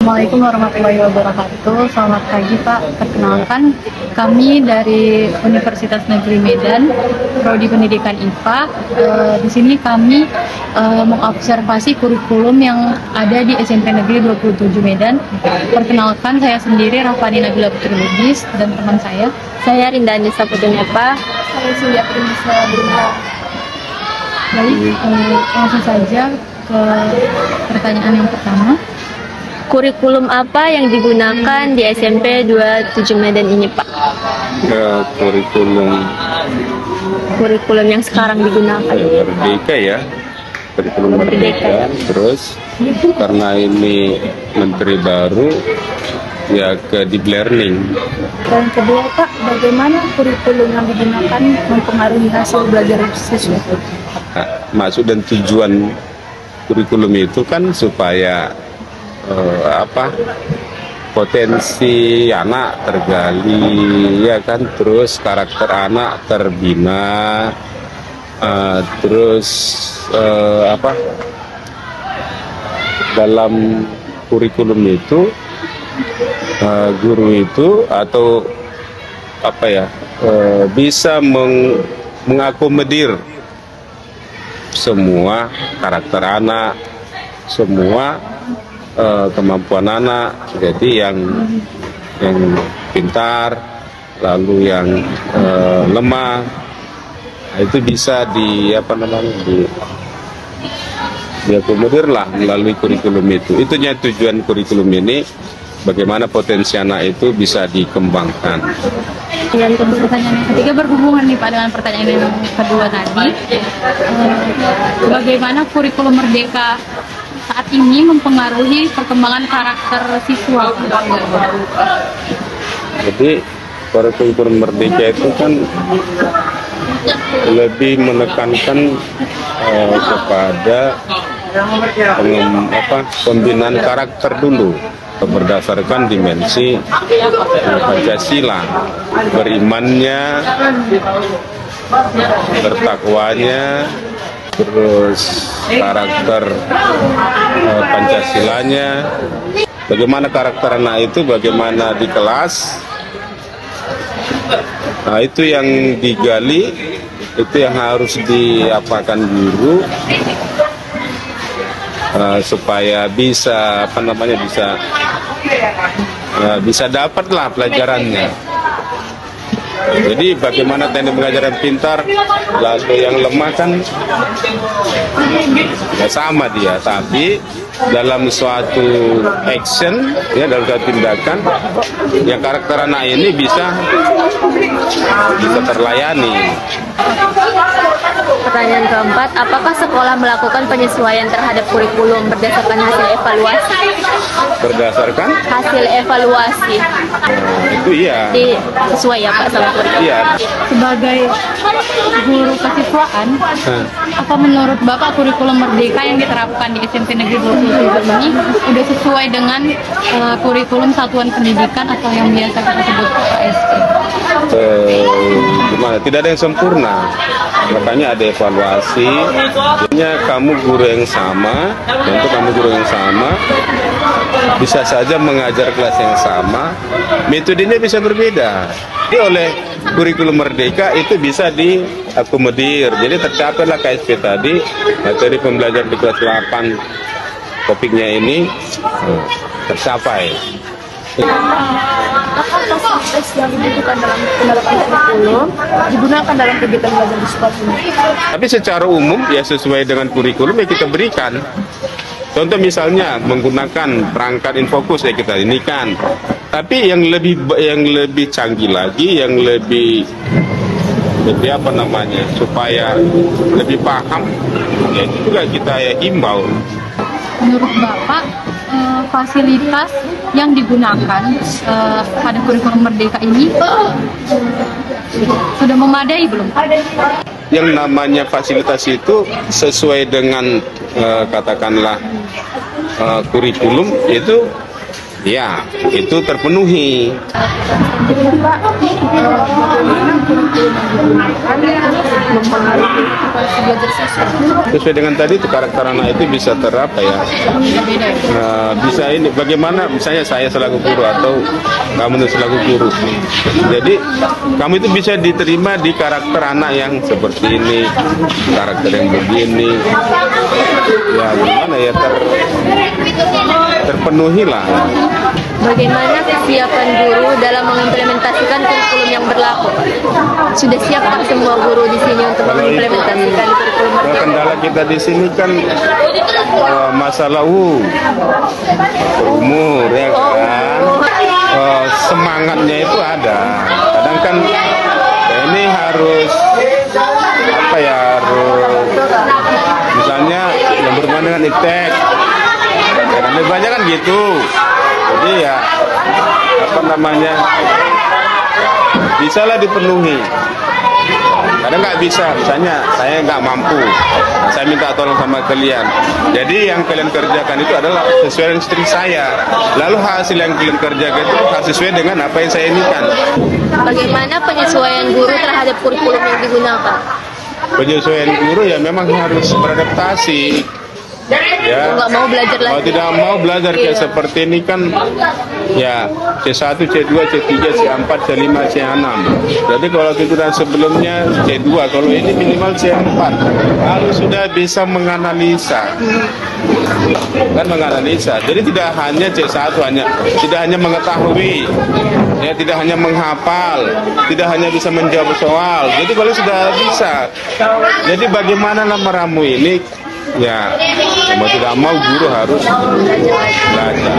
Assalamualaikum warahmatullahi wabarakatuh. Selamat pagi Pak. Perkenalkan, kami dari Universitas Negeri Medan, Prodi Pendidikan IPA. Di sini kami mengobservasi kurikulum yang ada di SMP Negeri 27 Medan. Perkenalkan, saya sendiri Rafani Nabila Putri Lubis dan teman saya. Saya Rinda Anissa Putunepa. Saya Sulia Prinsa Brunel. Baik, langsung saja ke pertanyaan yang pertama. Kurikulum apa yang digunakan di SMP 27 Medan ini, Pak? Kurikulum yang sekarang digunakan. Merdeka ya, kurikulum Merdeka. Terus karena ini menteri baru, ya ke deep learning. Dan kedua Pak, bagaimana kurikulum yang digunakan mempengaruhi hasil belajar siswa? Nah, maksud dan tujuan kurikulum itu kan supaya potensi anak tergali, ya kan, terus karakter anak terbina, terus dalam kurikulum itu guru itu atau bisa mengakomodir semua karakter anak, semua kemampuan anak. Jadi yang pintar, lalu yang lemah, itu bisa diakomodir lah melalui kurikulum itu. Itunya tujuan kurikulum ini, bagaimana potensi anak itu bisa dikembangkan. Dan untuk pertanyaan yang ketiga berhubungan nih Pak dengan pertanyaan yang kedua tadi. Bagaimana kurikulum Merdeka saat ini mempengaruhi perkembangan karakter siswa? Jadi kurikulum Merdeka itu kan lebih menekankan kepada pembinaan karakter dulu berdasarkan dimensi Pancasila, berimannya, bertakwanya, terus karakter Pancasilanya, bagaimana karakter anak itu, bagaimana di kelas. Nah, itu yang digali, itu yang harus diapakan guru supaya bisa bisa dapatlah pelajarannya. Jadi bagaimana teknik mengajar yang pintar, lalu yang lemah kan ya sama dia, tapi dalam suatu action, ya dalam suatu tindakan, yang karakter anak ini bisa terlayani. Pertanyaan keempat, apakah sekolah melakukan penyesuaian terhadap kurikulum berdasarkan hasil evaluasi? Berdasarkan Hasil evaluasi. itu iya. Sesuai ya Pak sama kurikulum? Iya. Sebagai guru kesiswaan, apa menurut Bapak kurikulum Merdeka yang diterapkan di SMP Negeri 27 ini udah sesuai dengan kurikulum satuan pendidikan atau yang biasa kita sebut KSP? Gimana? Tidak ada yang sempurna, makanya ada evaluasi. Jadinya kamu guru yang sama, tentu kamu guru yang sama bisa saja mengajar kelas yang sama, metodenya bisa berbeda. Jadi oleh kurikulum Merdeka itu bisa diakomodir. Jadi tercapailah KSP tadi, materi pembelajaran di kelas 8 topiknya ini tercapai. Apakah fasilitas yang dibutuhkan dalam penerapan kurikulum digunakan dalam kegiatan belajar di sekolah ini? Tapi secara umum ya sesuai dengan kurikulum yang kita berikan. Contoh misalnya menggunakan perangkat infokus ya kita ini kan. Tapi yang lebih canggih lagi, yang lebih supaya lebih paham, ya itu juga kita himbau. Menurut Bapak, fasilitas yang digunakan pada kurikulum Merdeka ini sudah memadai belum? Yang namanya fasilitas itu sesuai dengan katakanlah kurikulum itu, ya itu terpenuhi. Jadi Pak, bagaimana kurikulum yang digunakan mempengaruhi motivasi belajar siswa? Sesuai dengan tadi itu karakter anak itu bisa terapa ya. Bisa ini bagaimana misalnya saya selaku guru atau kamu selaku guru. Jadi kamu itu bisa diterima di karakter anak yang seperti ini, karakter yang begini. Ya gimana ya terpenuhi lah. Bagaimana kesiapan guru dalam mengimplementasikan kurikulum yang berlaku? Sudah siap Pak semua guru di sini untuk Kalau itu mengimplementasikan kurikulum kalau berlaku? kendala kita di sini kan masalah umur ya kan. Semangatnya itu ada. Kadang kan ini harus apa ya, harus misalnya yang berhubungan dengan iptek. Karena lebih banyak kan gitu. Jadi ya apa namanya, bisalah dipenuhi. Kadang nggak bisa, misalnya saya nggak mampu, saya minta tolong sama kalian. Jadi yang kalian kerjakan itu adalah sesuai dengan istri saya. Lalu hasil yang kalian kerjakan itu harus sesuai dengan apa yang saya inginkan. Bagaimana penyesuaian guru terhadap kurikulum yang digunakan? Penyesuaian guru ya memang harus beradaptasi. Ya, Nggak mau belajar lagi. kalau tidak mau belajar kayak seperti ini kan ya C1, C2, C3, C4, C5, C6. Jadi kalau kita sebelumnya C2, kalau ini minimal C4. Kalau sudah bisa menganalisa, kan menganalisa. Jadi tidak hanya C1, tidak hanya mengetahui, ya tidak hanya menghafal, tidak hanya bisa menjawab soal. Jadi kalau sudah bisa, jadi bagaimana meramu ini? Ya, mau tidak mau guru harus belajar.